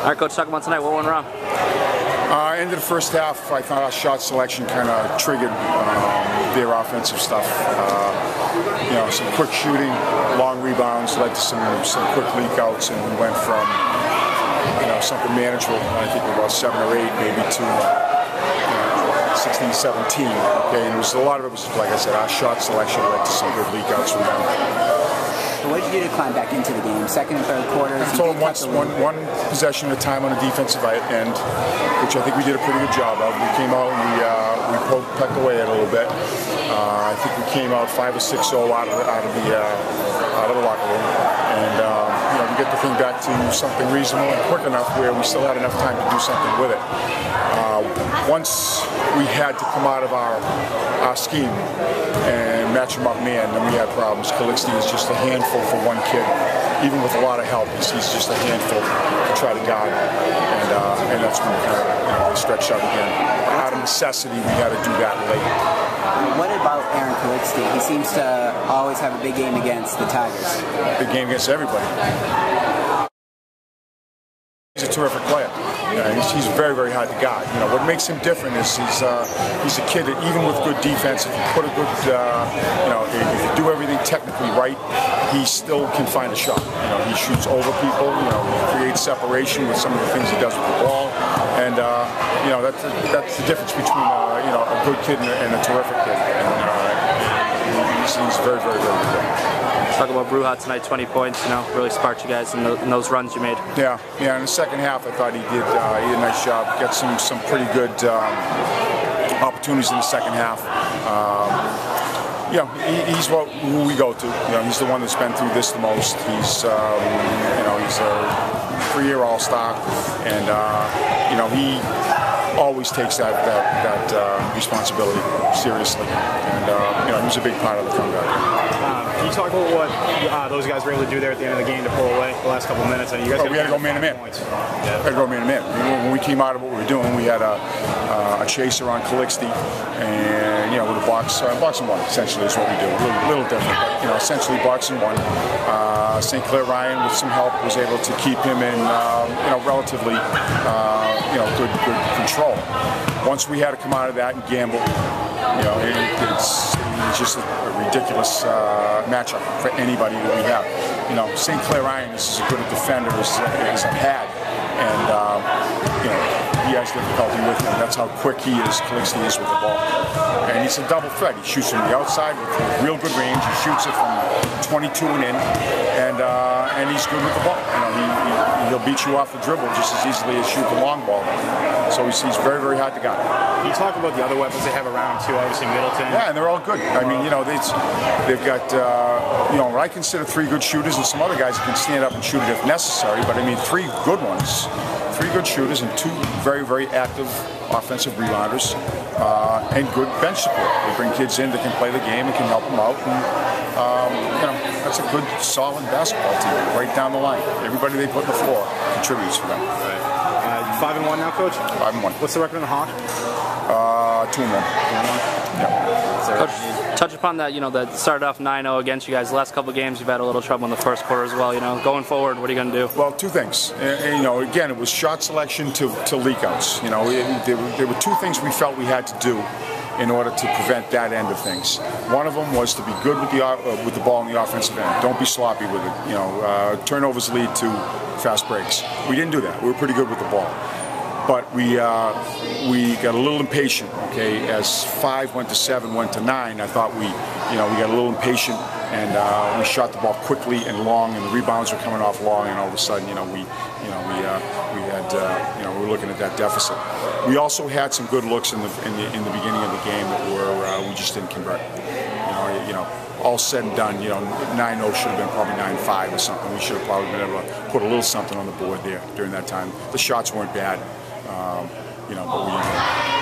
All right, Coach, talk about tonight. What went wrong? End of the first half, I thought our shot selection kind of triggered their offensive stuff. Some quick shooting, long rebounds led to some quick leak outs, and we went from something manageable, I think about 7 or 8, maybe to 16, 17. Okay, and a lot of it was, like I said, our shot selection led to some good leak outs from them. So what did you do to climb back into the game? Second and third quarters? I told them one possession at a time on the defensive end, which I think we did a pretty good job of. We came out and we pecked away at it a little bit. I think we came out 5 or 6-0 out of the locker room, and we get the thing back to something reasonable and quick enough where we still had enough time to do something with it. Once we had to come out of our scheme and match him up man, then we had problems. Calixte is just a handful for one kid. Even with a lot of help, he's just a handful to try to guard, and that's when we kind of stretched out again. Out of necessity, we had to do that late. What about Aaron Calixte? He seems to always have a big game against the Tigers. Big game against everybody. He's a terrific player. He's very, very hard to guard. What makes him different is he's a kid that even with good defense, if you put a good, if you do everything technically right, he still can find a shot. He shoots over people. He creates separation with some of the things he does with the ball, and that's the difference between a good kid and a terrific kid. And he's very, very, very good. Talk about Bruja tonight, 20 points, really sparked you guys in those runs you made. Yeah, in the second half I thought he did a nice job, get some pretty good opportunities in the second half. He's who we go to. He's the one that's been through this the most. He's he's a 3-year All-Star, and he always takes that responsibility seriously, and he was a big part of the comeback. Can you talk about what those guys were able to do there at the end of the game to pull away the last couple of minutes? And you guys we had to go man-to-man. We had to go man-to-man. When we came out of what we were doing, we had a chaser on Calixte, and with a box and one essentially is what we do. A little different, but essentially box and one. St. Clair Ryan, with some help, was able to keep him in relatively good control. Once we had to come out of that and gamble, it's just a ridiculous matchup for anybody that we have. St. Clair Ryan is as good a defender as I've had, and he has difficulty with him. That's how quick he is. Calixte is with the ball, and he's a double threat. He shoots from the outside with real good range. He shoots it from 22 and in, and he's good with the ball. He'll beat you off the dribble just as easily as shoot the long ball. So he's very, very hard to guard. Can you talk about the other weapons they have around too? Obviously Middleton. Yeah, and they're all good. I mean, they've got what I consider 3 good shooters, and some other guys that can stand up and shoot it if necessary. But I mean, 3 good ones, 3 good shooters, and 2 very, very active offensive rebounders, and good bench support. They bring kids in that can play the game and can help them out, and that's a good, solid basketball team right down the line. Everybody they put on the floor contributes for them. 5-1 now, Coach? 5-1. What's the record on the Hawk? 2-1. Yeah. Coach, touch upon that. That started off 9-0 against you guys. The last couple of games, you've had a little trouble in the first quarter as well. Going forward, what are you going to do? Well, 2 things. Again, it was shot selection to leak outs. There were 2 things we felt we had to do in order to prevent that end of things. One of them was to be good with the ball in the offensive end. Don't be sloppy with it. Turnovers lead to fast breaks. We didn't do that. We were pretty good with the ball, but we got a little impatient. Okay, as 5 went to 7, went to 9. I thought we got a little impatient, and we shot the ball quickly and long, and the rebounds were coming off long, and all of a sudden, we were looking at that deficit. We also had some good looks in the beginning of the game that we just didn't convert. All said and done, 9-0 should have been probably 9-5 or something. We should have probably been able to put a little something on the board there during that time. The shots weren't bad, but we.